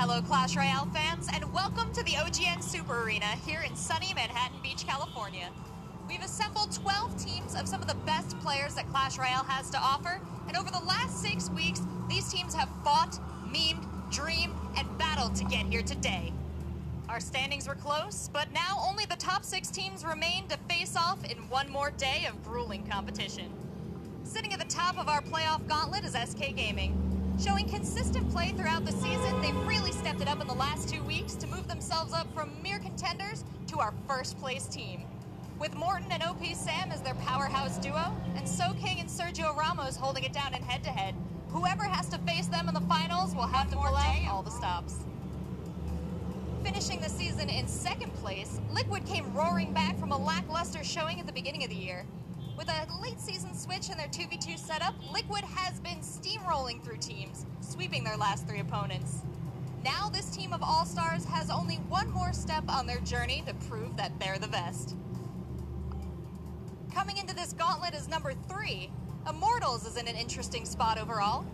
Hello Clash Royale fans, and welcome to the OGN Super Arena here in sunny Manhattan Beach, California. We've assembled 12 teams of some of the best players that Clash Royale has to offer, and over the last 6 weeks, these teams have fought, memed, dreamed, and battled to get here today. Our standings were close, but now only the top 6 teams remain to face off in one more day of grueling competition. Sitting at the top of our playoff gauntlet is SK Gaming. Showing consistent play throughout the season, they've really stepped it up in the last 2 weeks to move themselves up from mere contenders to our first place team. With Morton and OP Sam as their powerhouse duo, and SoKing and Sergio Ramos holding it down in head-to-head, whoever has to face them in the finals will have to pull out all the stops. Finishing the season in second place, Liquid came roaring back from a lackluster showing at the beginning of the year. With a late season switch in their 2v2 setup, Liquid has been steamrolling through teams, sweeping their last 3 opponents. Now this team of all-stars has only one more step on their journey to prove that they're the best. Coming into this gauntlet is number 3. Immortals is in an interesting spot overall.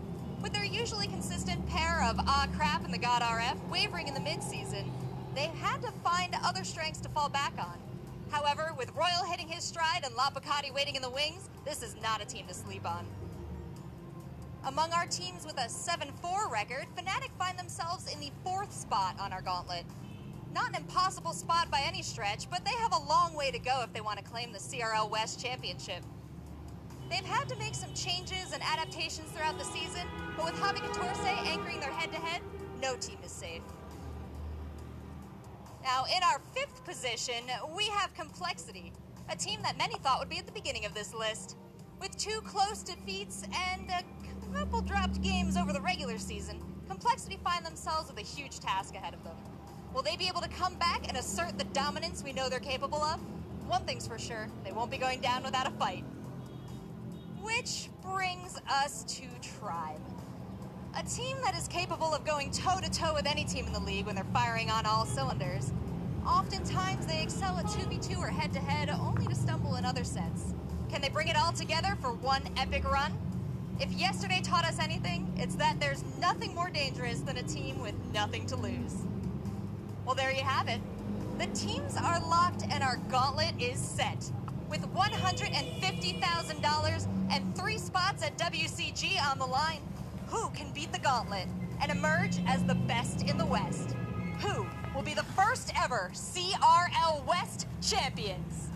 With their usually consistent pair of Ah Crap and the God RF wavering in the mid-season, they've had to find other strengths to fall back on. However, with Royal hitting his stride and Lapacati waiting in the wings, this is not a team to sleep on. Among our teams with a 7-4 record, Fnatic find themselves in the 4th spot on our gauntlet. Not an impossible spot by any stretch, but they have a long way to go if they want to claim the CRL West Championship. They've had to make some changes and adaptations throughout the season, but with Javi Catorce anchoring their head-to-head, no team is safe. Now, in our 5th position, we have Complexity, a team that many thought would be at the beginning of this list. With 2 close defeats and a couple dropped games over the regular season, Complexity find themselves with a huge task ahead of them. Will they be able to come back and assert the dominance we know they're capable of? One thing's for sure, they won't be going down without a fight. Which brings us to Tribe. A team that is capable of going toe-to-toe with any team in the league when they're firing on all cylinders. Oftentimes, they excel at 2v2 or head-to-head, only to stumble in other sets. Can they bring it all together for one epic run? If yesterday taught us anything, it's that there's nothing more dangerous than a team with nothing to lose. Well, there you have it. The teams are locked and our gauntlet is set. With $150,000 and 3 spots at WCG on the line, who can beat the gauntlet and emerge as the best in the West? Who will be the first ever CRL West champions?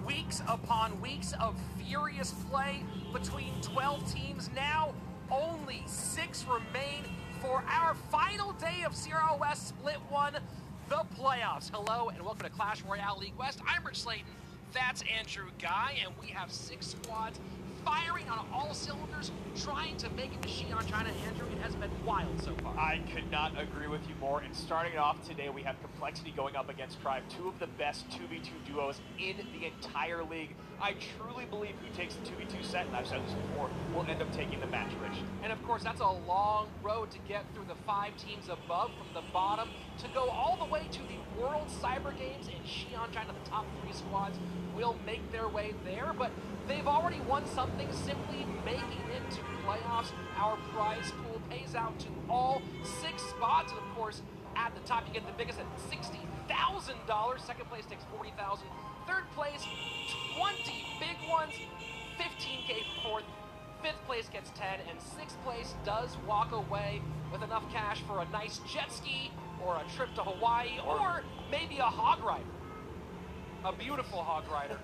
Weeks upon weeks of furious play between 12 teams. Now only 6 remain for our final day of CRL West Split 1. The playoffs. Hello and welcome to Clash Royale League West. I'm Rich Slayton, that's Andrew Guy, and we have 6 squads firing on all cylinders, trying to make a machine on China. Andrew, it has been wild so far. I could not agree with you more. And starting it off today, we have Complexity going up against Tribe, 2 of the best 2v2 duos in the entire league. I truly believe who takes the 2v2 set, and I've said this before, will end up taking the match, Rich. And of course, that's a long road to get through the 5 teams above from the bottom to go all the way to the World Cyber Games in Xi'an, China. The top 3 squads will make their way there, but they've already won something simply making it to playoffs. Our prize pool pays out to all 6 spots, and of course, at the top you get the biggest at $60,000. Second place takes $40,000. Third place, 20 big ones, 15K for 4th. 5th place gets 10, and 6th place does walk away with enough cash for a nice jet ski, or a trip to Hawaii, or maybe a hog rider. A beautiful hog rider.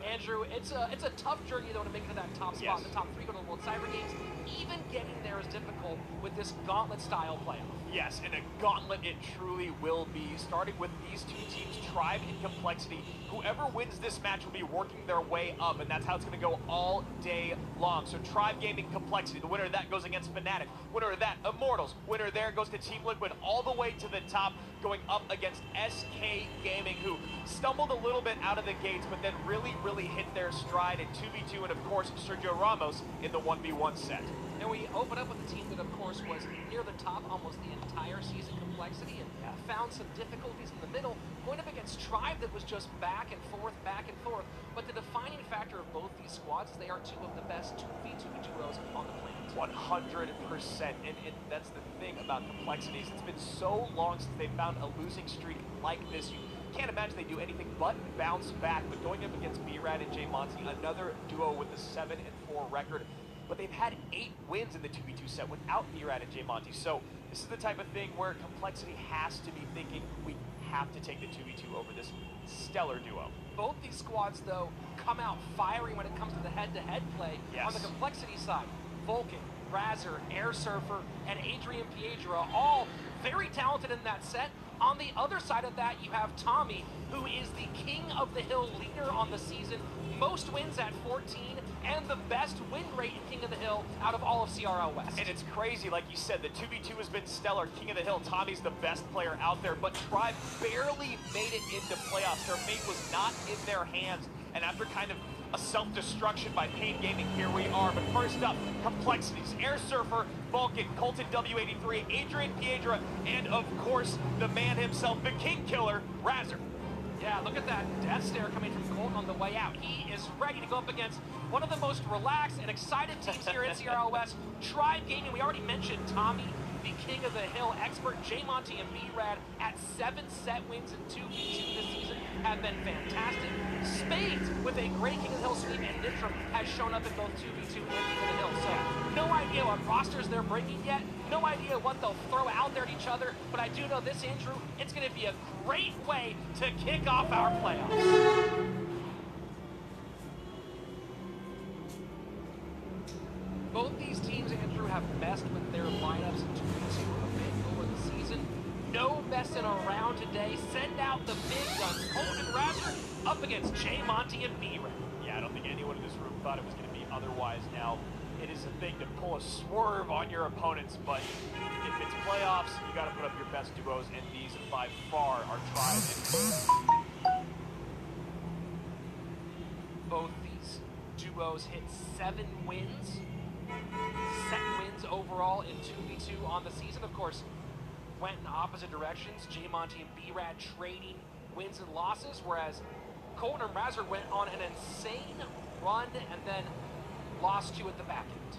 Andrew, it's a tough journey though to make it to that top spot. Yes. The top 3 go to the World Cyber Games. Even getting there is difficult with this gauntlet style playoff. Yes, and a gauntlet it truly will be, starting with these 2 teams, Tribe and Complexity. Whoever wins this match will be working their way up, and that's how it's going to go all day long. So Tribe Gaming, Complexity, the winner of that goes against Fnatic. Winner of that, Immortals. Winner there goes to Team Liquid, all the way to the top, going up against SK Gaming, who stumbled a little bit out of the gates, but then really hit their stride in 2v2, and of course, Sergio Ramos in the 1v1 set. And we open up with a team that, of course, was near the top almost the entire season complexity and found some difficulties in the middle, going up against Tribe that was just back and forth, back and forth. But the defining factor of both these squads is they are two of the best 2v2 duos on the planet. 100%. And that's the thing about complexities. It's been so long since they found a losing streak like this. You can't imagine they do anything but bounce back. But going up against B-Rad and J Monty, another duo with a 7-4 record. But they've had 8 wins in the 2v2 set without B-Rad and J Monty. So this is the type of thing where Complexity has to be thinking, we have to take the 2v2 over this stellar duo. Both these squads, though, come out firing when it comes to the head-to-head play. Yes. On the Complexity side, Vulcan, Razor, Air Surfer, and Adrian Piedra, all very talented in that set. On the other side of that, you have Tommy, who is the King of the Hill leader on the season, most wins at 14, and the best win rate in King of the Hill out of all of CRL West. And it's crazy, like you said, the 2v2 has been stellar. King of the Hill, Tommy's the best player out there, but Tribe barely made it into playoffs. Their fate was not in their hands, and after kind of a self-destruction by Pain Gaming, here we are. But first up, Complexities, Air Surfer, Vulcan, Colton W83, Adrian Piedra, and of course, the man himself, the King Killer, Razor. Yeah, look at that death stare coming from Colton on the way out. He is ready to go up against one of the most relaxed and excited teams here in CRL West, Tribe Gaming. We already mentioned Tommy, the King of the Hill expert, J Monty and B-Rad at 7 set wins in 2v2 this season have been fantastic. Spades with a great King of the Hill sweep, and Nitram has shown up in both 2v2 and King of the Hill. So no idea what rosters they're bringing yet, no idea what they'll throw out there at each other, but I do know this, Andrew, it's going to be a great way to kick off our playoffs. Both these teams, Andrew, have messed with their lineups in 2v2 a bit over the season. No messing around today. Send out the big guns. Colton and Razor up against J Monty and B-Rad. Yeah, I don't think anyone in this room thought it was going to be otherwise. Now, it is a thing to pull a swerve on your opponents, but if it's playoffs, you got to put up your best duos, and these by far are Tribe. Both these duos hit 7 wins. Set wins overall in 2v2 on the season. Of course, went in opposite directions. J Monty and B-Rad trading wins and losses, whereas Colton and Razor went on an insane run and then lost 2 at the back end.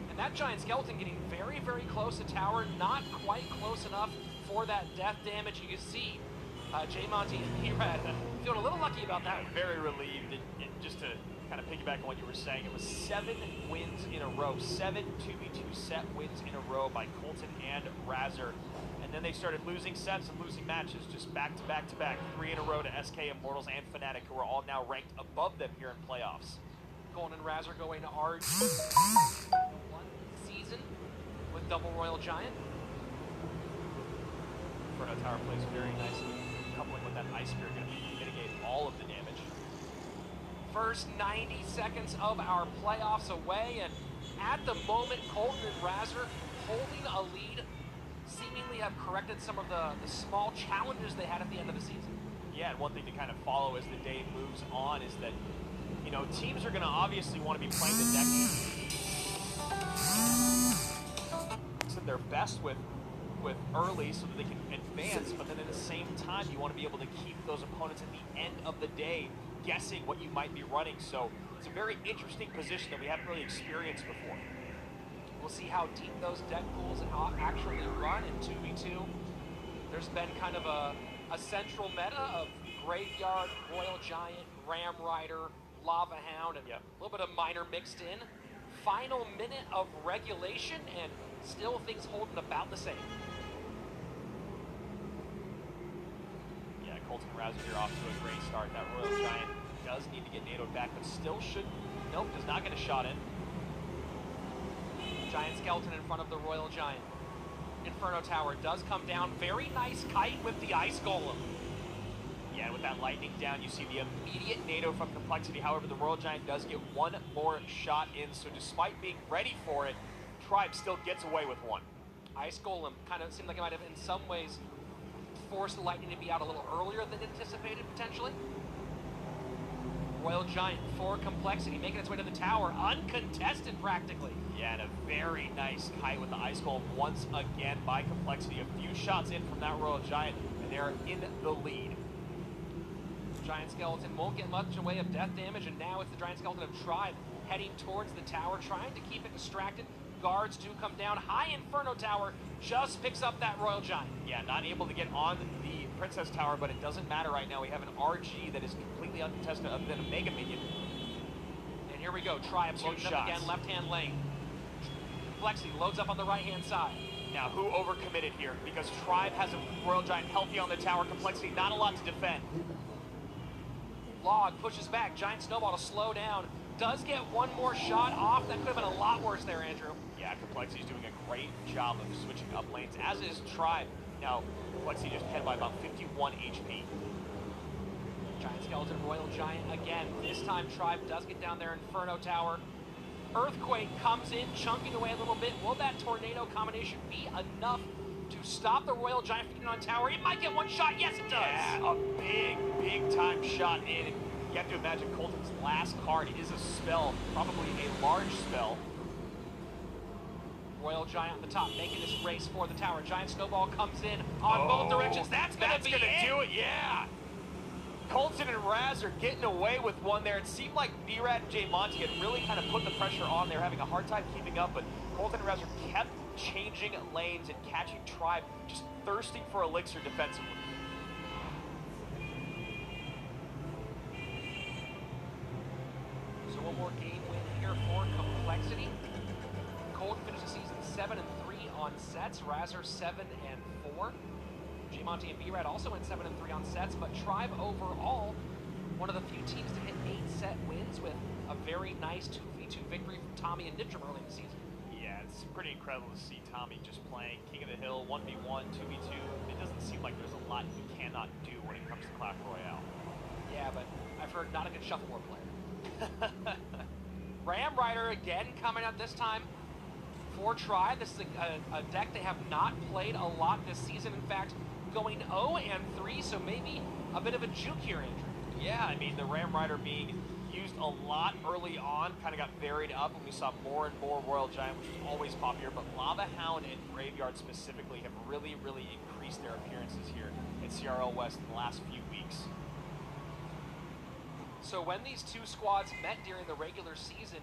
And that Giant Skeleton getting very, very close to tower, not quite close enough for that death damage. You can see J Monty and B-Rad feeling a little lucky about that one. Very relieved, and just to kind of piggyback on what you were saying, it was 7 wins in a row, 7 2v2 set wins in a row by Colton and Razor. And then they started losing sets and losing matches, just back to back to back, 3 in a row to SK, Immortals, and Fnatic, who are all now ranked above them here in playoffs. Colton and Razor going to RG one season with double Royal Giant. Inferno Tower plays very nicely, coupling with that Ice Spear, going to mitigate all of the damage. First 90 seconds of our playoffs away, and at the moment, Colton and Razor holding a lead, seemingly have corrected some of the small challenges they had at the end of the season. Yeah, and one thing to kind of follow as the day moves on is that, you know, teams are going to obviously want to be playing the deck that they're best with early so that they can advance, but then at the same time, you want to be able to keep those opponents at the end of the day guessing what you might be running. So it's a very interesting position that we haven't really experienced before. We'll see how deep those deck pools actually run in 2v2. There's been kind of a central meta of Graveyard, Royal Giant, Ram Rider, Lava Hound, and a little bit of Miner mixed in. Final minute of regulation, and still things holding about the same. Yeah, Colton Razor here off to a great start. That Royal Giant does need to get NATO'd back, but still should, nope, does not get a shot in. Giant Skeleton in front of the Royal Giant. Inferno Tower does come down. Very nice kite with the Ice Golem. Yeah, with that lightning down, you see the immediate NATO from Complexity. However, the Royal Giant does get one more shot in, so despite being ready for it, Tribe still gets away with one. Ice Golem kind of seemed like it might have, in some ways, forced the lightning to be out a little earlier than anticipated, potentially. Royal Giant for Complexity, making its way to the tower, uncontested practically. Yeah, and a very nice kite with the Ice Golem once again by Complexity. A few shots in from that Royal Giant, and they're in the lead. Giant Skeleton won't get much in the way of death damage, and now it's the Giant Skeleton of Tribe heading towards the tower, trying to keep it distracted. Guards do come down. High Inferno Tower just picks up that Royal Giant. Yeah, not able to get on the Princess Tower, but it doesn't matter right now. We have an RG that is completely uncontested other than a Mega Minion. And here we go. Tribe loading up again, left-hand lane. Complexity loads up on the right-hand side. Now, who overcommitted here? Because Tribe has a Royal Giant healthy on the tower. Complexity, not a lot to defend. Log pushes back. Giant Snowball to slow down. Does get one more shot off. That could have been a lot worse there, Andrew. Yeah, Complexity's doing a great job of switching up lanes, as is Tribe. Now, Complexity just ahead by about 51 HP. Giant Skeleton, Royal Giant again. This time, Tribe does get down there. Inferno Tower. Earthquake comes in, chunking away a little bit. Will that Tornado combination be enough to stop the Royal Giant from getting on tower? It might get one shot. Yes, it does. Yeah, a big time shot in. You have to imagine Colton's last card is a spell, probably a large spell. Royal Giant on the top, making this race for the tower. Giant Snowball comes in on both directions. That's gonna do it, yeah. Colton and Raz are getting away with one there. It seemed like B-Rat and J Monty had really kind of put the pressure on. They were having a hard time keeping up, but Colton and Raz kept changing lanes and catching Tribe, just thirsting for Elixir defensively. So one more game win here for Complexity. Cold finished the season 7-3 on sets. Razzer 7-4. G-Monty and B-Rad also went 7-3 on sets, but Tribe overall, one of the few teams to hit 8-set wins with a very nice 2v2 victory from Tommy and Nitram early in the season. Yeah, it's pretty incredible to see Tommy just playing King of the Hill, 1v1, 2v2. It doesn't seem like there's a lot he cannot do when it comes to Clash Royale. Yeah, but I've heard not a good shuffleboard player. Ram Rider again coming out this time for Tribe. This is a deck they have not played a lot this season. In fact, going 0-3, so maybe a bit of a juke here, Andrew. Yeah, I mean, the Ram Rider being used a lot early on kind of got buried up, and we saw more and more Royal Giant, which was always popular, but Lava Hound and Graveyard specifically have really increased their appearances here at CRL West in the last few weeks. So when these two squads met during the regular season,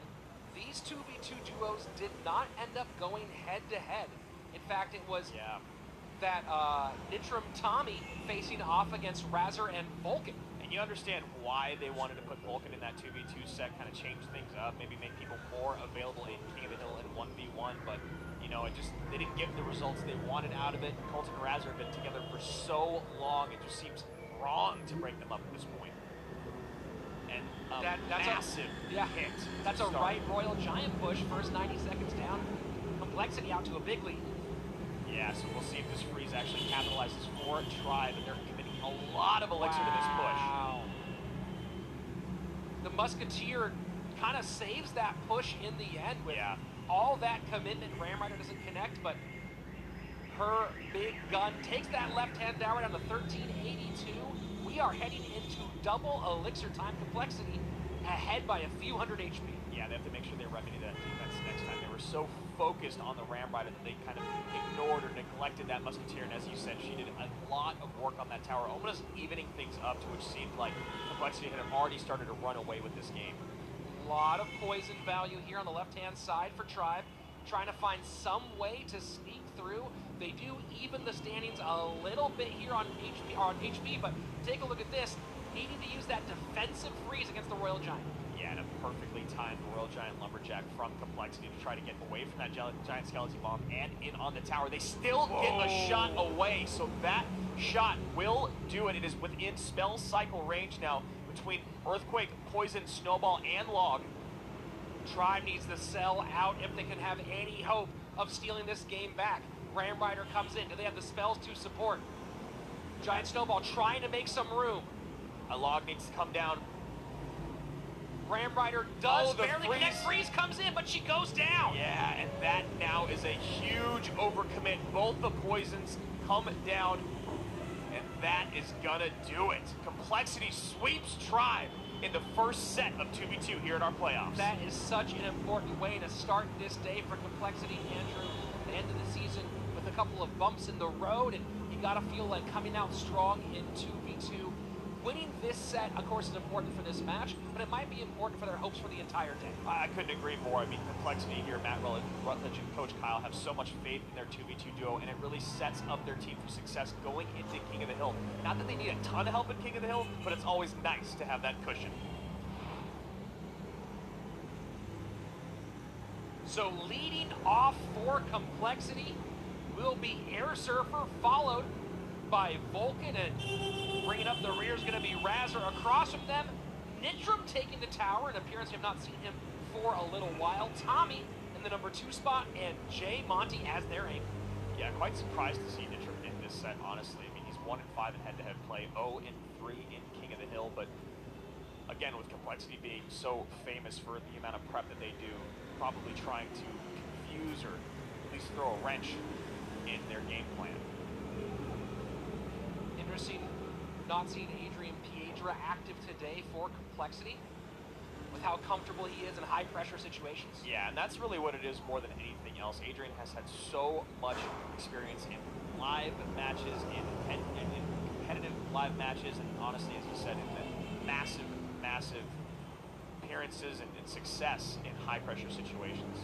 these 2v2 duos did not end up going head-to-head. In fact, it was that Nitram Tommy facing off against Razzer and Vulcan. And you understand why they wanted to put Vulcan in that 2v2 set, kind of change things up, maybe make people more available in King of the Hill in 1v1, but you know, they didn't get the results they wanted out of it. Colton and Razzer have been together for so long, it just seems wrong to break them up at this point. And that's massive hit. That's a right Royal Giant push, first 90 seconds down. Complexity out to a big lead. Yeah, so we'll see if this freeze actually capitalizes for Tribe, and they're committing a lot of Elixir to this push. The Musketeer kind of saves that push in the end with all that commitment. Ram Rider doesn't connect, but her big gun takes that left-hand tower down to 1382. We are heading into double Elixir time. Complexity ahead by a few hundred HP. Yeah, they have to make sure they remedy that defense next time. They were so focused on the Ram Rider that they kind of ignored or neglected that Musketeer, and as you said, she did a lot of work on that tower, almost evening things up to which seemed like Complexity had already started to run away with this game. A lot of poison value here on the left-hand side for Tribe, trying to find some way to sneak through. They do even the standings a little bit here on HP, but take a look at this. Needing to use that defensive freeze against the Royal Giant. Yeah, and a perfectly timed Royal Giant Lumberjack from Complexity to try to get away from that Giant Skeleton Bomb and in on the tower. They still get a shot away, so that shot will do it. It is within spell cycle range now between Earthquake, Poison, Snowball, and Log. Tribe needs to sell out if they can have any hope of stealing this game back. Ram Rider comes in. Do they have the spells to support? Giant Snowball trying to make some room. A Log needs to come down. Ram Rider does barely connect. Freeze comes in, but she goes down. Yeah, and that now is a huge overcommit. Both the poisons come down, and that is gonna do it. Complexity sweeps Tribe in the first set of 2v2 here in our playoffs. That is such an important way to start this day for Complexity, Andrew. The end of the season with a couple of bumps in the road, and you gotta feel like coming out strong in 2v2. Winning this set, of course, is important for this match, but it might be important for their hopes for the entire day. I couldn't agree more. I mean, Complexity here, Matt Rutledge and Coach Kyle have so much faith in their 2v2 duo, and it really sets up their team for success going into King of the Hill. Not that they need a ton of help in King of the Hill, but it's always nice to have that cushion. So leading off for Complexity will be Air Surfer, followed by Vulcan, and bringing up the rear is going to be Razzer. Across from them, Nitram taking the tower, an appearance we have not seen him for a little while. Tommy in the number 2 spot, and Jay Monty as their aim. Yeah, quite surprised to see Nitram in this set, honestly. I mean, he's 1-5 in head-to-head play, 0-3 in King of the Hill, but again, with Complexity being so famous for the amount of prep that they do, probably trying to confuse or at least throw a wrench in their game plan. Interesting not seeing Adrian Piedra active today for Complexity, with how comfortable he is in high-pressure situations. Yeah, and that's really what it is more than anything else. Adrian has had so much experience in live matches, in competitive live matches, and honestly, as you said, in the massive appearances and success in high-pressure situations.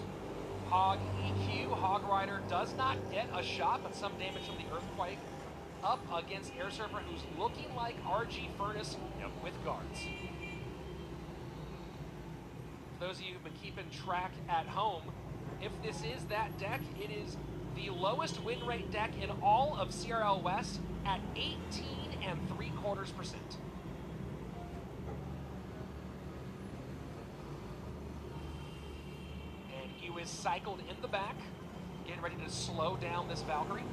Hog EQ, Hog Rider does not get a shot, but some damage from the Earthquake up against Air Surfer, who's looking like RG Furnace with guards. For those of you who've been keeping track at home, if this is that deck, it is the lowest win rate deck in all of CRL West at 18.75%. And he was cycled in the back, getting ready to slow down this Valkyrie.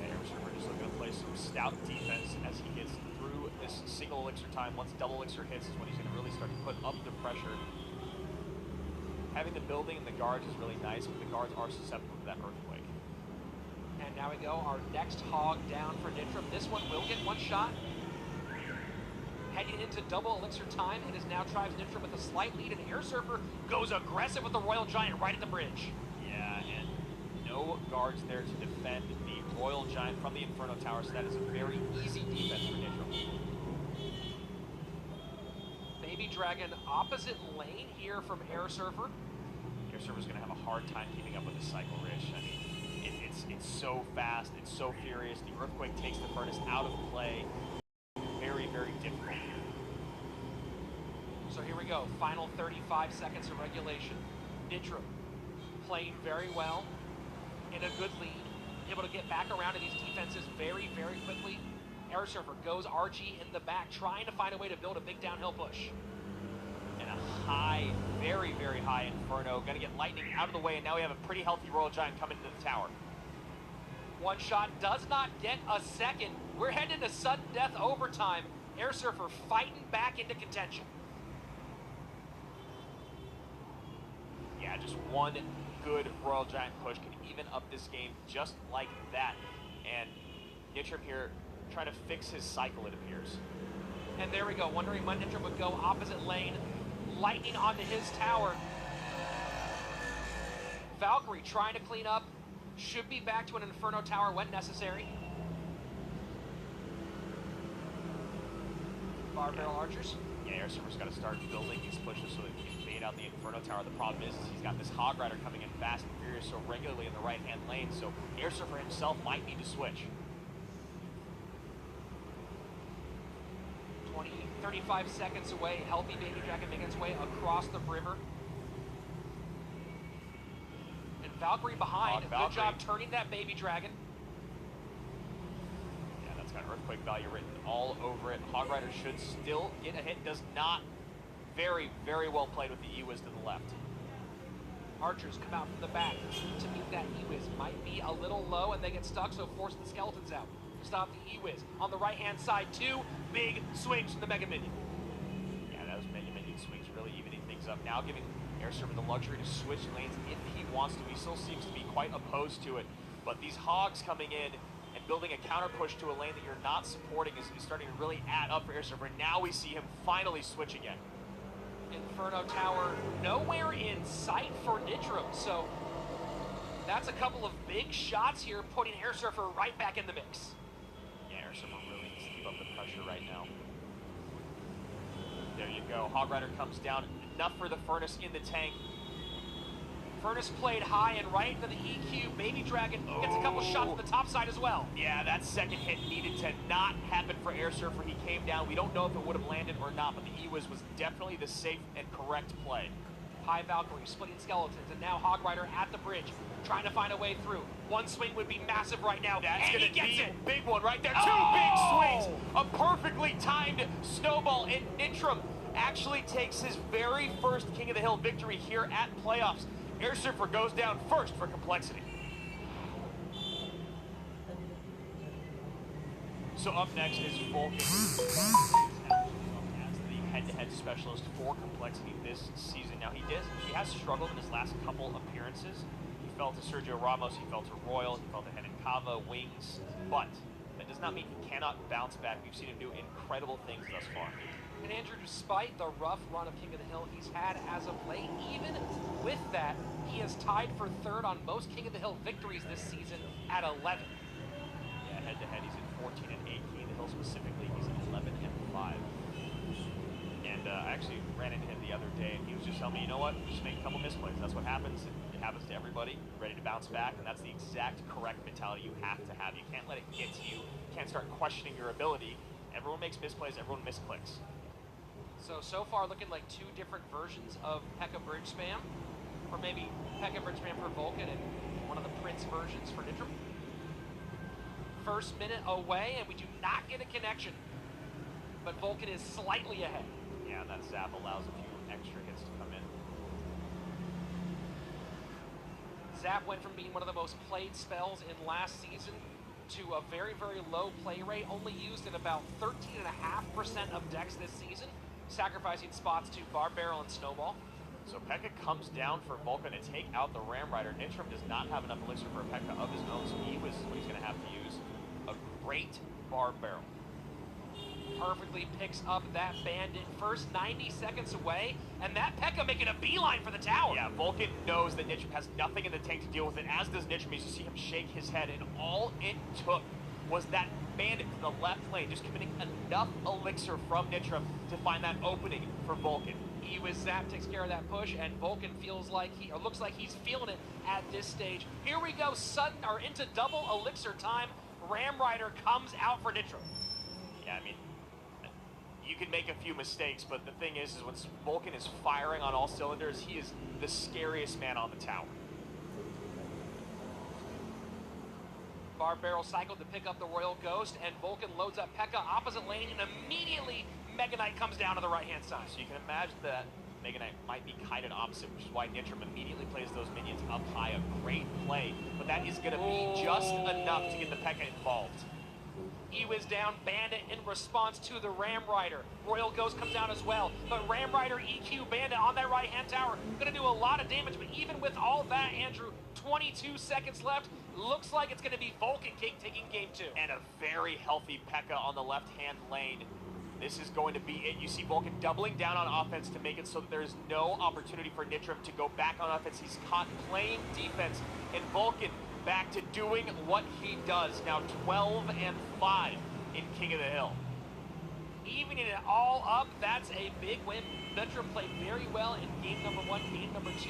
Air Surfer just looking to play some stout defense as he gets through this single elixir time. Once double elixir hits is when he's going to really start to put up the pressure. Having the building and the guards is really nice, but the guards are susceptible to that Earthquake. And now we go, our next Hog down for Nitram. This one will get one shot. Heading into double elixir time, it is now Tribe's Nitram with a slight lead, and Air Surfer goes aggressive with the Royal Giant right at the bridge. Yeah, and no guards there to defend the Royal Giant from the Inferno Tower, so that is a very easy defense for Nitram. Baby Dragon opposite lane here from Air Surfer. Air Surfer's going to have a hard time keeping up with the cycle, Rich. I mean, it's so fast, it's so furious. The Earthquake takes the Furnace out of play. Very, very difficult. So here we go, final 35 seconds of regulation. Nitram playing very well, in a good lead, able to get back around to these defenses very, very quickly. Air Surfer goes RG in the back, trying to find a way to build a big downhill push. And a high, very, very high Inferno. Gonna get Lightning out of the way, and now we have a pretty healthy Royal Giant coming to the tower. One shot does not get a second. We're heading to sudden death overtime. Air Surfer fighting back into contention. Yeah, just one good Royal Giant push can even up this game just like that. And Nitram here trying to fix his cycle, it appears. And there we go, wondering when Nitram would go opposite lane. Lightning onto his tower. Valkyrie trying to clean up. Should be back to an Inferno Tower when necessary. Bar Barrel Archers. Yeah, Air Surfer's got to start building these pushes so that he can bait out the Inferno Tower. The problem is he's got this Hog Rider coming in fast and furious so regularly in the right-hand lane, so Air Surfer himself might need to switch. 35 seconds away. Healthy Baby Dragon making its way across the river. And Valkyrie behind. Good job turning that Baby Dragon. Yeah, that's got Earthquake value written all over it. Hog Rider should still get a hit. Does not. Very, very well played with the E-Wiz to the left. Archers come out from the back to meet that E-Wiz. Might be a little low and they get stuck, so force the skeletons out. Stop the E-Wiz. On the right-hand side, two big swings from the Mega Minion. Yeah, those Mega Minion swings really evening things up. Now giving Air Surfer the luxury to switch lanes if he wants to. He still seems to be quite opposed to it. But these Hogs coming in and building a counter push to a lane that you're not supporting is starting to really add up for Airsurfer. Now we see him finally switch again. Inferno Tower nowhere in sight for Nitram, so that's a couple of big shots here, putting Airsurfer right back in the mix. Yeah, Airsurfer really needs to keep up the pressure right now. There you go. Hog Rider comes down. Enough for the Furnace in the tank. Furnace played high and right into the EQ. Baby Dragon gets a couple shots on the top side as well. Yeah, that second hit needed to not happen for Airsurfer. He came down. We don't know if it would have landed or not, but the E-Wiz was definitely the safe and correct play. High Valkyrie splitting skeletons, and now Hog Rider at the bridge, trying to find a way through. One swing would be massive right now. That's and gonna he gets be it. a big one right there. Oh! Two big swings. A perfectly timed snowball, and Nitram actually takes his very first King of the Hill victory here at playoffs. Airsurfer goes down first for complexity. So up next is Vulcan. As the head-to-head specialist for complexity this season. Now he has struggled in his last couple appearances. He fell to Sergio Ramos, he fell to Royal, he fell to Henan Kava, Wings, but that does not mean he cannot bounce back. We've seen him do incredible things thus far. And Andrew, despite the rough run of King of the Hill he's had as of late, even with that, he is tied for third on most King of the Hill victories this season at 11. Yeah, head-to-head, he's in 14 and 8. King of the Hill specifically, he's in 11 and 5. And I actually ran into him the other day, and he was just telling me, you know what, just make a couple misplays. That's what happens. It happens to everybody. Ready to bounce back, and that's the exact correct mentality you have to have. You can't let it get to you. You can't start questioning your ability. Everyone makes misplays. Everyone misclicks. So far looking like two different versions of P.E.K.K.A bridge spam, or maybe P.E.K.K.A bridge spam for Vulcan and one of the Prince versions for Nitram. First minute away, and we do not get a connection, but Vulcan is slightly ahead. Yeah, and that zap allows a few extra hits to come in. Zap went from being one of the most played spells in last season to a very, very low play rate, only used in about 13.5% of decks this season, sacrificing spots to Barb Barrel and Snowball. So P.E.K.K.A comes down for Vulcan to take out the Ram Rider. Nitram does not have enough elixir for a P.E.K.K.A of his own, so he was what he's going to have to use. A great Barb Barrel. Perfectly picks up that Bandit first, 90 seconds away, and that P.E.K.K.A making a beeline for the tower. Yeah, Vulcan knows that Nitram has nothing in the tank to deal with it, as does Nitram. As you see him shake his head, and all it took was that Bandit to the left lane, just committing enough elixir from Nitram to find that opening for Vulcan. E-Wiz Zap takes care of that push, and Vulcan feels like looks like he's feeling it at this stage. Here we go, sudden or into double elixir time. Ram Rider comes out for Nitram. Yeah, I mean, you can make a few mistakes, but the thing is when Vulcan is firing on all cylinders, he is the scariest man on the tower. Barb Barrel cycled to pick up the Royal Ghost, and Vulcan loads up P.E.K.K.A opposite lane, and immediately Mega Knight comes down to the right-hand side. So you can imagine that Mega Knight might be kind of opposite, which is why Nitram immediately plays those minions up high. A great play, but that is going to be just enough to get the P.E.K.K.A involved. E-Wiz down, Bandit in response to the Ram Rider. Royal Ghost comes down as well, but Ram Rider EQ Bandit on that right-hand tower, gonna do a lot of damage, but even with all that, Andrew, 22 seconds left, looks like it's gonna be Vulcan King taking game 2. And a very healthy P.E.K.K.A on the left-hand lane. This is going to be it. You see Vulcan doubling down on offense to make it so that there's no opportunity for Nitram to go back on offense. He's caught playing defense, and Vulcan back to doing what he does. Now 12 and 5 in King of the Hill. Evening it all up, that's a big win. Nitram played very well in game number 1, game number 2.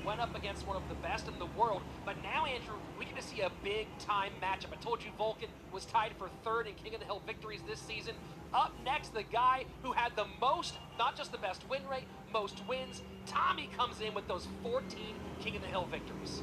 Went up against one of the best in the world. But now, Andrew, we get to see a big-time matchup. I told you Vulcan was tied for third in King of the Hill victories this season. Up next, the guy who had the most, not just the best win rate, most wins. Tommy comes in with those 14 King of the Hill victories.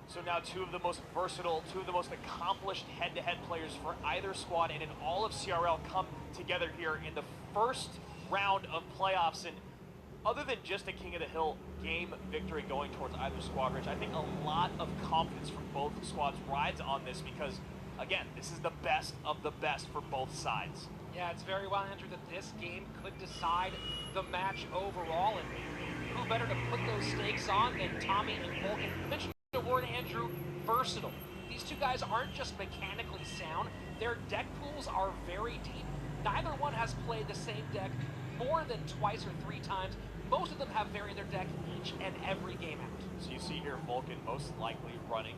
So now two of the most versatile, two of the most accomplished head-to-head players for either squad and in all of CRL come together here in the first round of playoffs. And other than just a King of the Hill game victory going towards either squad, Rich, I think a lot of confidence from both squads rides on this because, again, this is the best of the best for both sides. Yeah, it's very well, Andrew, that this game could decide the match overall. And who better to put those stakes on than Tommy and Vulcan? You mentioned the word, Andrew, versatile. These two guys aren't just mechanically sound, their deck pools are very deep. Neither one has played the same deck more than twice or three times. Most of them have varied their deck each and every game out. So you see here Vulcan most likely running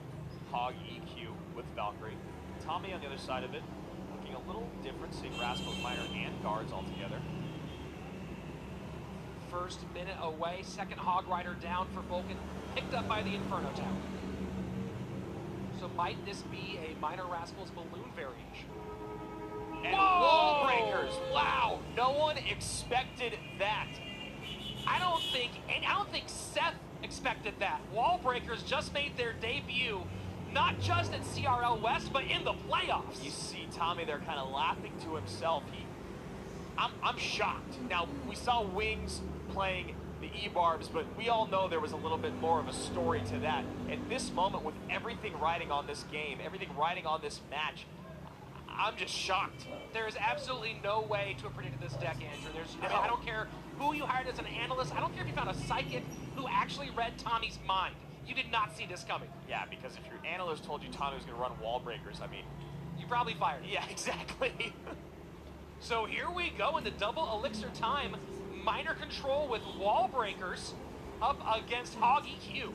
Hog EQ with Valkyrie. Tommy on the other side of it, looking a little different, seeing Rascals, Miner, and Guards all together. First minute away, second Hog Rider down for Vulcan, picked up by the Inferno Tower. So might this be a Miner Rascals balloon variation? And wall breakers, wow, no one expected that. I don't think Seth expected that. Wall breakers just made their debut, not just at CRL West, but in the playoffs. You see Tommy there kind of laughing to himself. I'm shocked. Now, we saw Wings playing the E-Barbs, but we all know there was a little bit more of a story to that. At this moment, with everything riding on this game, everything riding on this match, I'm just shocked. There is absolutely no way to have predicted this deck, Andrew. I don't care who you hired as an analyst. I don't care if you found a psychic who actually read Tommy's mind. You did not see this coming. Yeah, because if your analyst told you Tommy was going to run wall breakers, I mean... You probably fired him. Yeah, exactly. So here we go into double elixir time. Miner control with wall breakers up against Hog EQ.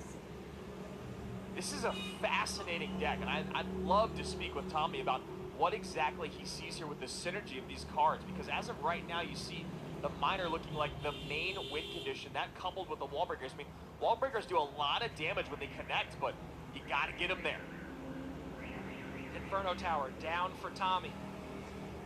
This is a fascinating deck, and I'd love to speak with Tommy about what exactly he sees here with the synergy of these cards, because as of right now, you see the Miner looking like the main win condition. That coupled with the wall breakers. I mean, wall breakers do a lot of damage when they connect, but you got to get them there. Inferno Tower down for Tommy.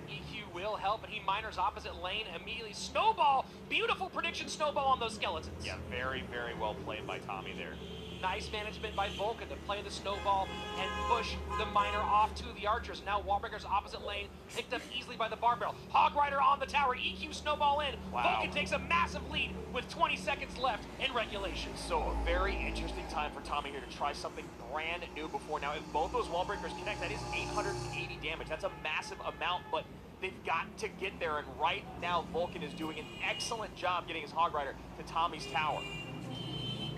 EQ will help, and he Miners opposite lane immediately. Snowball! Beautiful prediction snowball on those skeletons. Yeah, very, very well played by Tommy there. Nice management by Vulcan to play the snowball and push the Miner off to the archers. Now Wallbreaker's opposite lane picked up easily by the bar barrel. Hog Rider on the tower, EQ snowball in. Wow. Vulcan takes a massive lead with 20 seconds left in regulation. So a very interesting time for Tommy here to try something brand new before. Now, if both those Wallbreakers connect, that is 880 damage. That's a massive amount, but they've got to get there, and right now Vulcan is doing an excellent job getting his Hog Rider to Tommy's tower.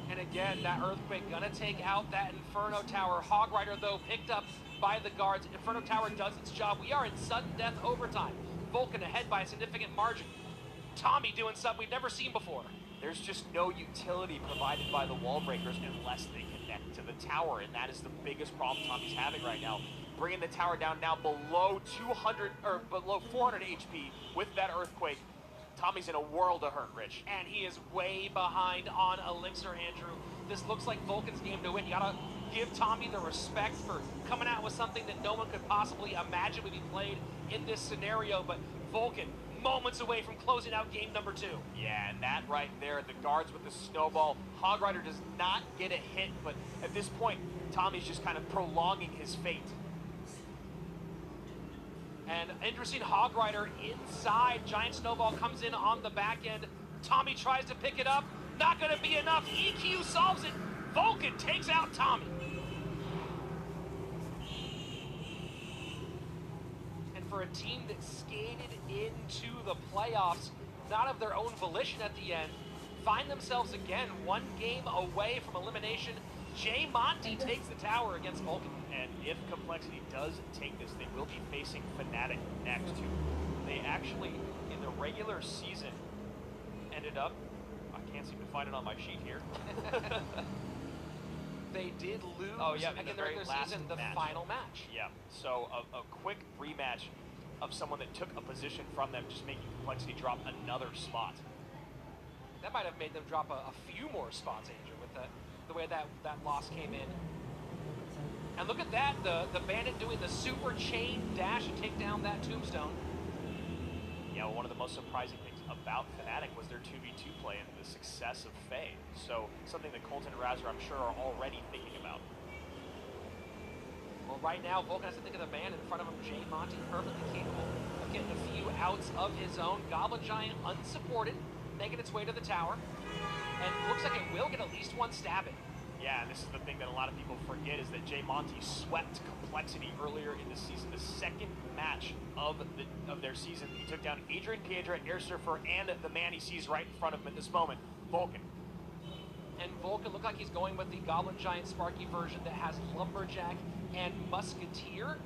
And again, that Earthquake gonna take out that Inferno Tower. Hog Rider, though, picked up by the guards. Inferno Tower does its job. We are in sudden death overtime. Vulcan ahead by a significant margin. Tommy doing something we've never seen before. There's just no utility provided by the wall breakers unless they connect to the tower, and that is the biggest problem Tommy's having right now. Bringing the tower down now below 200 or below 400 HP with that Earthquake. Tommy's in a world of hurt, Rich. And he is way behind on Elixir, Andrew. This looks like Vulcan's game to win. You gotta give Tommy the respect for coming out with something that no one could possibly imagine would be played in this scenario, but Vulcan moments away from closing out game number 2. Yeah, and that right there, the guards with the snowball. Hog Rider does not get a hit, but at this point, Tommy's just kind of prolonging his fate. And interesting, Hog Rider inside. Giant Snowball comes in on the back end. Tommy tries to pick it up. Not going to be enough. EQ solves it. Vulcan takes out Tommy. And for a team that skated into the playoffs, not of their own volition at the end, find themselves again one game away from elimination. Jay Monty takes the tower against Vulcan. And if Complexity does take this, they will be facing Fnatic next. They actually, in the regular season, ended up, I can't seem to find it on my sheet here. They did lose in again, the very last season, the match. final match. Yeah, so a quick rematch of someone that took a position from them, just making Complexity drop another spot. That might have made them drop a few more spots, Andrew, with the way that loss came in. And look at that, the Bandit doing the super chain dash to take down that tombstone. Yeah, well, one of the most surprising things about Fnatic was their 2v2 play and the success of Faye. So something that Colton and Razor, I'm sure, are already thinking about. Well, right now, Vulcan has to think of the man in front of him, Jay Monty, perfectly capable of getting a few outs of his own. Goblin Giant unsupported, making its way to the tower. And looks like it will get at least one stab in. Yeah, and this is the thing that a lot of people forget is that Jay Monty swept Complexity earlier in the season, the second match of their season. He took down Adrian Piedra, Air Surfer, and the man he sees right in front of him at this moment, Vulcan. And Vulcan looked like he's going with the Goblin Giant Sparky version that has Lumberjack and Musketeer.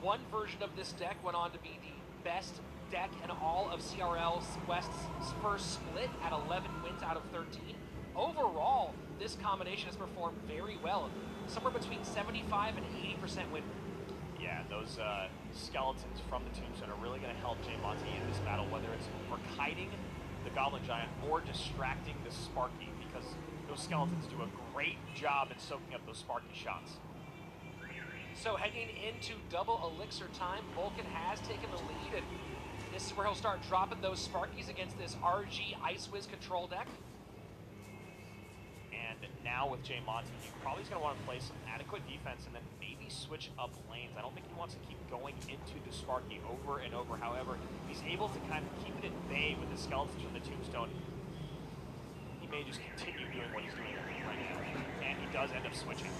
One version of this deck went on to be the best deck in all of CRL West's first split at 11 wins out of 13. Overall, this combination has performed very well, somewhere between 75 and 80% win. Yeah, those skeletons from the Tombstone are really going to help Jay Monty in this battle, whether it's for kiting the Goblin Giant or distracting the Sparky, because those skeletons do a great job in soaking up those Sparky shots. So heading into double elixir time, Vulcan has taken the lead, and this is where he'll start dropping those Sparkies against this RG Ice Wiz control deck. And now with Jay Monty, he probably is going to want to play some adequate defense and then maybe switch up lanes. I don't think he wants to keep going into the Sparky over and over. However, he's able to kind of keep it at bay with the skeletons from the Tombstone. He may just continue doing what he's doing right now. And he does end up switching.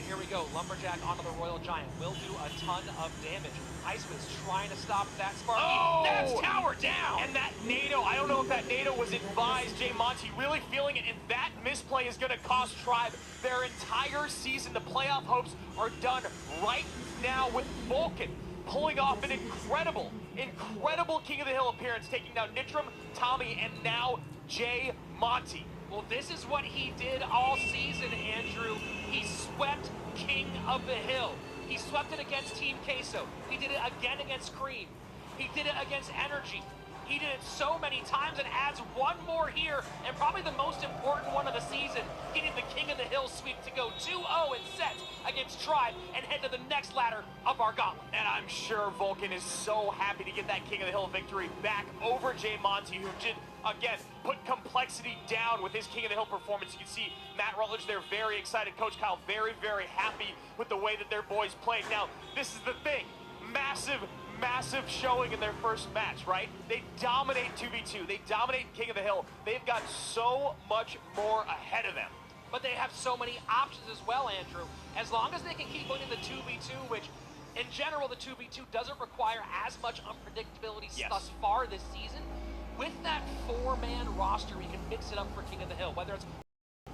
Here we go, Lumberjack onto the Royal Giant. Will do a ton of damage. Iceman's trying to stop that Sparky. Oh! That's tower down! And that NATO, I don't know if that NATO was advised. Jay Monty really feeling it, and that misplay is going to cost Tribe their entire season. The playoff hopes are done right now with Vulcan pulling off an incredible King of the Hill appearance, taking down Nitram, Tommy, and now Jay Monty. Well, this is what he did all season, Andrew. He swept King of the Hill. He swept it against Team Queso. He did it again against Cream. He did it against Energy. He did it so many times and adds one more here, and probably the most important one of the season, getting the King of the Hill sweep to go 2-0 in sets against Tribe and head to the next ladder of our gauntlet. And I'm sure Vulcan is so happy to get that King of the Hill victory back over Jay Monty, who did, again, put complexity down with his King of the Hill performance. You can see Matt Rutledge there very excited. Coach Kyle very, very happy with the way that their boys played. Now, this is the thing. Massive showing in their first match, right? They dominate 2v2. They dominate King of the Hill. They've got so much more ahead of them. But they have so many options as well, Andrew. As long as they can keep winning the 2v2, which in general the 2v2 doesn't require as much unpredictability thus far this season, with that 4-man roster, we can mix it up for King of the Hill, whether it's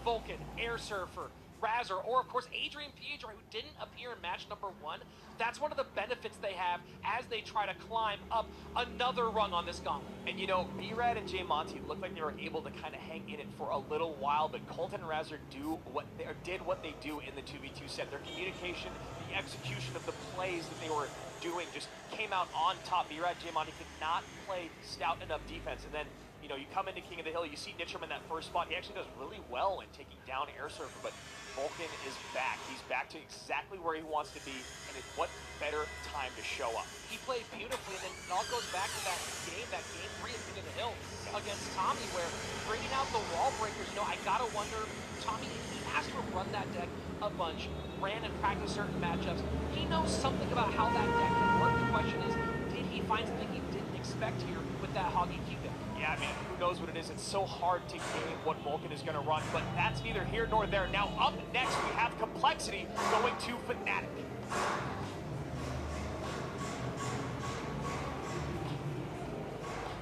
Vulcan, Air Surfer, Razor, or of course Adrian Piedra, who didn't appear in match number 1. That's one of the benefits they have as they try to climb up another rung on this gauntlet. And you know, B-Rad and Jay Monty looked like they were able to kind of hang in it for a little while, but Colton and Razor did what they do in the 2v2 set. Their communication, the execution of the plays that they were doing just came out on top. B-Rad, Jay Monty could not play stout enough defense, and then you know, you come into King of the Hill, you see Nitram in that first spot. He actually does really well in taking down Air Surfer, but Vulcan is back. He's back to exactly where he wants to be, and what better time to show up. He played beautifully, and then it all goes back to that game 3 of King of the Hill against Tommy, where bringing out the wall breakers, you know, I gotta wonder, Tommy, he has to run that deck a bunch, ran and practiced certain matchups. He knows something about how that deck can work. The question is, did he find something he didn't expect here with that Hoggy Q deck? Yeah, I mean, who knows what it is? It's so hard to game what Vulcan is going to run, but that's neither here nor there. Now, up next, we have Complexity going to Fnatic.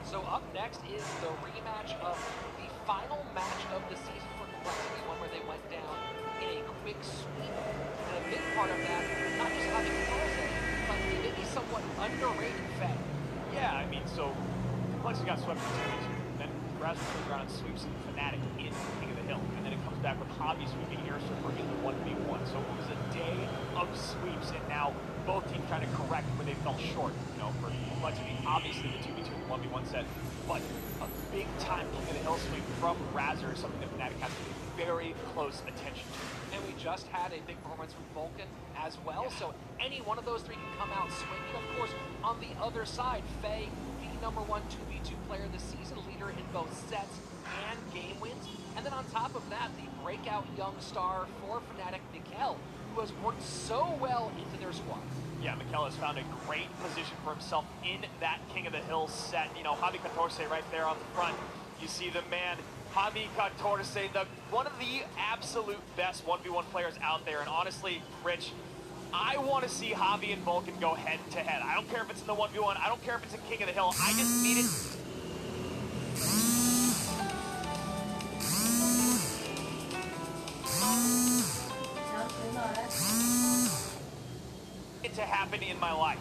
So up next is the rematch of the final match of the season for Complexity, one where they went down in a quick sweep. And a big part of that, not just how they comparison, but maybe somewhat underrated Fed. Yeah, I mean, so Complexity got swept in 2v2. Then Razor turns around and sweeps Fnatic in King of the Hill. And then it comes back with Hobby sweeping Air Surfer in the 1v1. So it was a day of sweeps, and now both teams trying to correct where they fell short. You know, for Complexity, obviously the 2v2 and the 1v1 set, but a big-time King of the Hill sweep from Razor is something that Fnatic has to pay very close attention to. And we just had a big performance from Vulcan as well, so any one of those three can come out swinging. Of course, on the other side, Faye, the #1 2v2 player this season, leader in both sets and game wins. And then on top of that, the breakout young star for Fnatic, Mikel, who has worked so well into their squad. Yeah, Mikel has found a great position for himself in that King of the Hill set. You know, Javi Catorce right there on the front. You see the man, Javi Catorce, one of the absolute best 1v1 players out there. And honestly, Rich, I want to see Javi and Vulcan go head-to-head. I don't care if it's in the 1v1. I don't care if it's in King of the Hill. I just need it it to happen in my life.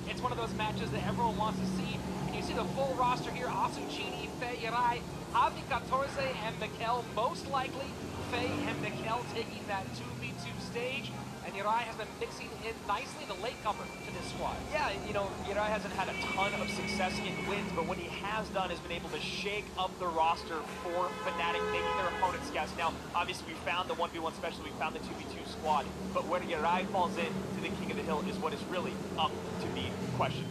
It's one of those matches that everyone wants to see. And you see the full roster here: Asuchini, Faye, Yarai, Javi 14, and Mikel. Most likely, Faye and Mikel taking that 2v2 stage. And Yarai has been mixing in nicely, the latecomer to this squad. Yeah, you know, Yarai hasn't had a ton of success in wins, but what he has done has been able to shake up the roster for Fnatic, making their opponents guess. Now, obviously, we found the 1v1 special, we found the 2v2 squad, but where Yarai falls in to the King of the Hill is what is really up to be questioned.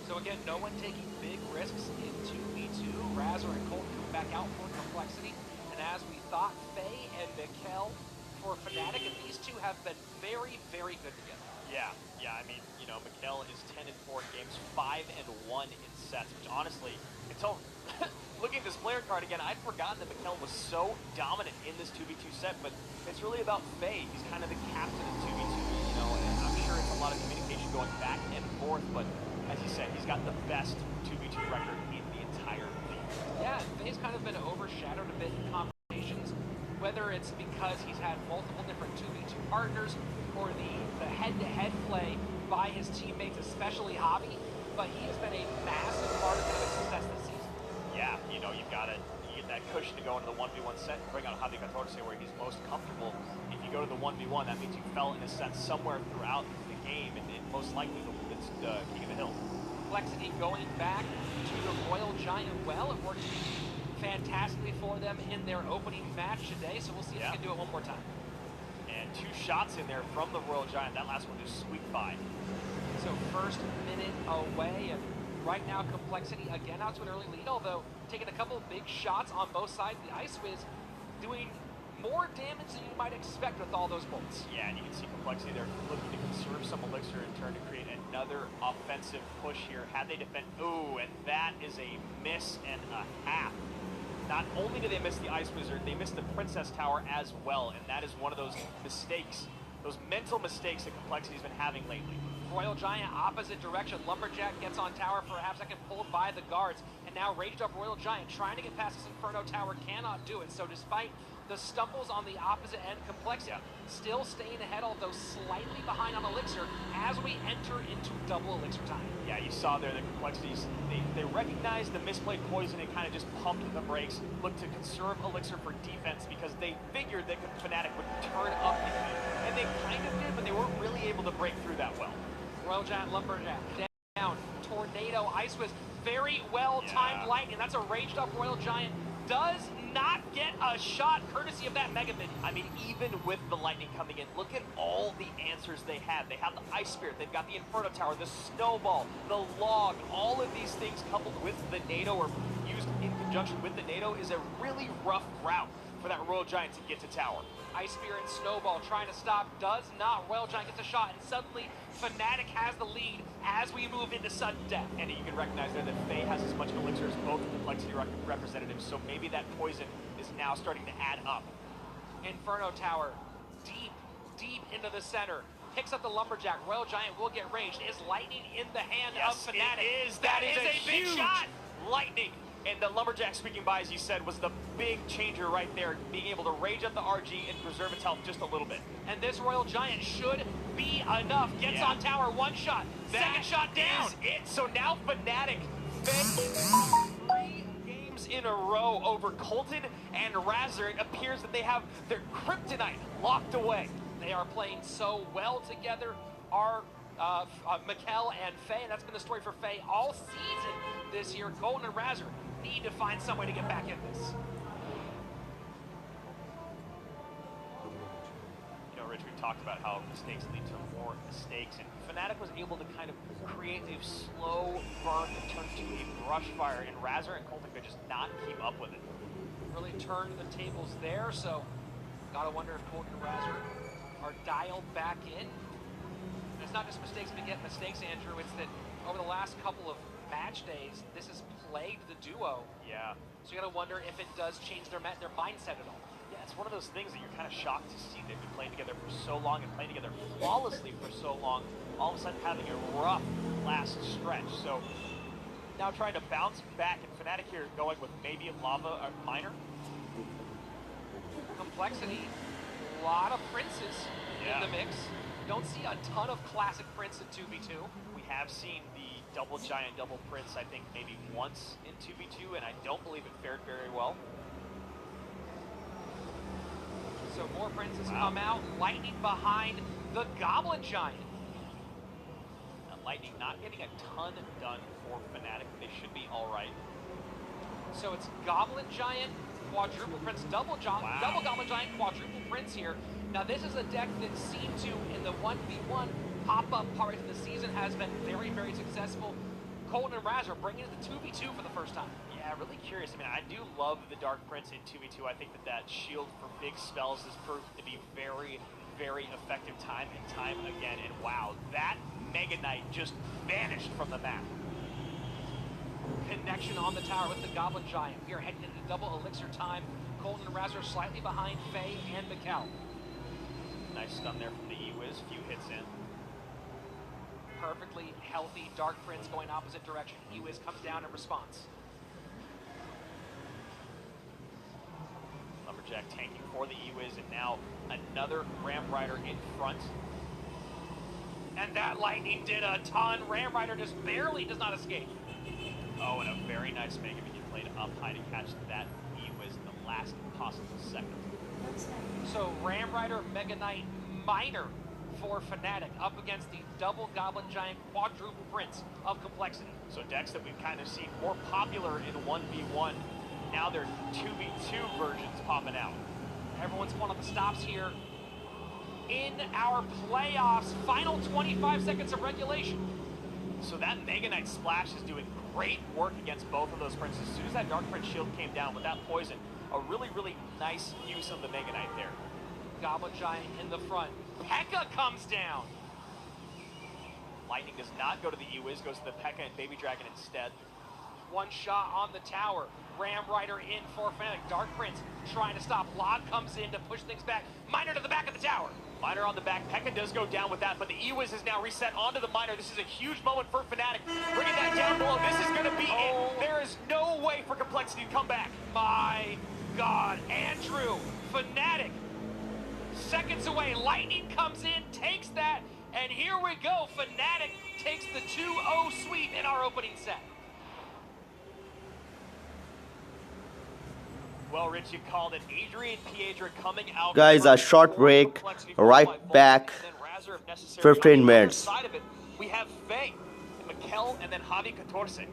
So again, no one taking big risks in 2v2. Razor and Colton come back out for Complexity. And as we thought, Faye and Mikel for Fnatic, and these two have been very, very good together. Yeah, I mean, you know, Mikel is 10-4 games, 5-1 in sets, which honestly, until looking at this player card again, I'd forgotten that Mikel was so dominant in this 2v2 set, but it's really about Faye. He's kind of the captain of 2v2, you know, and I'm sure it's a lot of communication going back and forth, but as you said, he's got the best 2v2 record in the entire league. Yeah, Faye's kind of been overshadowed a bit in conversations, whether it's because he's had multiple different 2v2 partners or the head-to-head play by his teammates, especially Javi, but he has been a massive part of their success this season. Yeah, you know, you get that cushion to go into the 1v1 set and bring out Javi 14 where he's most comfortable. If you go to the 1v1, that means you fell in a set somewhere throughout the game, and most likely it's the King of the Hill. Complexity going back to the Royal Giant well. It worked fantastically for them in their opening match today, so we'll see if they can do it one more time. And 2 shots in there from the Royal Giant. That last one just squeaked by. So first minute away, and right now Complexity again out to an early lead, although taking a couple of big shots on both sides. The Ice Wiz doing more damage than you might expect with all those bolts. Yeah, and you can see Complexity there looking to conserve some elixir in turn to create another offensive push here. Had they defend, ooh, and that is a miss and a half. Not only do they miss the Ice Wizard, they miss the Princess Tower as well, and that is one of those mistakes, those mental mistakes that Complexity's been having lately. Royal Giant opposite direction. Lumberjack gets on tower for a half second, pulled by the guards, and now raged up Royal Giant trying to get past this Inferno Tower, cannot do it. So despite the stumbles on the opposite end, Complexity still staying ahead, although slightly behind on Elixir as we enter into double Elixir time. Yeah, you saw there the Complexities, they recognized the misplayed poison and kind of just pumped the brakes, looked to conserve Elixir for defense because they figured that Fnatic would turn up the heat, and they kind of did, but they weren't really able to break through that well. Royal Giant Lumberjack down, Tornado, Ice Wiz, very well timed lightning. That's a raged up Royal Giant. Does not get a shot courtesy of that Mega Minion. I mean, even with the lightning coming in, look at all the answers they have. They have the Ice Spirit, they've got the Inferno Tower, the Snowball, the Log. All of these things coupled with the NATO or used in conjunction with the NATO is a really rough route for that Royal Giant to get to tower. Ice Spear and Snowball trying to stop, does not. Royal Giant gets a shot, and suddenly Fnatic has the lead as we move into sudden death. And you can recognize there that Faye has as much elixir as both Complexity representatives, so maybe that poison is now starting to add up. Inferno Tower, deep into the center. Picks up the Lumberjack. Royal Giant will get raged. Is lightning in the hand of Fnatic? It is. That is a big shot. Lightning. And the Lumberjack squeaking by, as you said, was the big changer right there, being able to rage up the RG and preserve its health just a little bit. And this Royal Giant should be enough. Gets on tower, one shot, second shot down. Is it. So now Fnatic, 3 games in a row over Colton and Razor. It appears that they have their kryptonite locked away. They are playing so well together. Our Mikel and Faye, and that's been the story for Faye all season this year. Colton and Razor need to find some way to get back in this. You know, Rich, we talked about how mistakes lead to more mistakes, and Fnatic was able to kind of create a slow burn that turned to a brush fire, and Razor and Colton could just not keep up with it. Really turned the tables there, so gotta wonder if Colton and Razor are dialed back in. And it's not just mistakes beget mistakes, Andrew. It's that over the last couple of match days, this has plagued the duo. Yeah. So you gotta wonder if it does change their mindset at all. Yeah, it's one of those things that you're kind of shocked to see. They've been playing together for so long and playing together flawlessly for so long, all of a sudden having a rough last stretch. So now trying to bounce back, and Fnatic here going with maybe a Lava Miner. Complexity, a lot of Princes in the mix. Don't see a ton of classic Prince in 2v2. We have seen the double giant, double Prince, I think maybe once in 2v2, and I don't believe it fared very well. So more Princes come out, Lightning behind the Goblin Giant. Now, Lightning not getting a ton done for Fnatic. They should be all right. So it's Goblin Giant, Quadruple Prince, double Goblin Giant, Quadruple Prince here. Now this is a deck that seemed to, in the 1v1 pop-up part of the season, has been very, very successful. Colton and Raz are bringing it to 2v2 for the first time. Yeah, really curious. I mean, I do love the Dark Prince in 2v2. I think that shield for big spells has proved to be very, very effective time and time again. And wow, that Mega Knight just vanished from the map. Connection on the tower with the Goblin Giant. We are heading into double elixir time. Colton and Raz are slightly behind Faye and Mikkel. Nice stun there from the E-Wiz, few hits in. Perfectly healthy Dark Prince going opposite direction. E-Wiz comes down in response. Lumberjack tanking for the E-Wiz, and now another Ram Rider in front. And that Lightning did a ton. Ram Rider just barely does not escape. Oh, and a very nice Mega Minion played up high to catch that E-Wiz in the last possible second. So Ram Rider, Mega Knight, Miner for Fnatic up against the double Goblin Giant, Quadruple Prince of Complexity. So decks that we've kind of seen more popular in 1v1, now they're 2v2 versions popping out. Everyone's one of the stops here in our playoffs. Final 25 seconds of regulation. So that Mega Knight splash is doing great work against both of those Princes. As soon as that Dark Prince shield came down with that poison, a really, really nice use of the Mega Knight there. Goblin Giant in the front. P.E.K.K.A comes down. Lightning does not go to the E-Wiz, goes to the P.E.K.K.A and Baby Dragon instead. One shot on the tower. Ram Rider in for Fnatic. Dark Prince trying to stop. Log comes in to push things back. Miner to the back of the tower. Miner on the back. P.E.K.K.A does go down with that, but the E-Wiz is now reset onto the Miner. This is a huge moment for Fnatic. Bringing that down below. This is going to be it. There is no way for Complexity to come back. My God. Andrew, Fnatic, seconds away. Lightning comes in, takes that, and here we go. Fnatic takes the 2-0 sweep in our opening set. Well, Rich, you called it. Adrian Piedra coming out. Guys, a short break. Right back. 15 minutes. Side of it, we have Faye, Mikkel, and then Javi 14.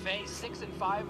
Faye 6 and 5.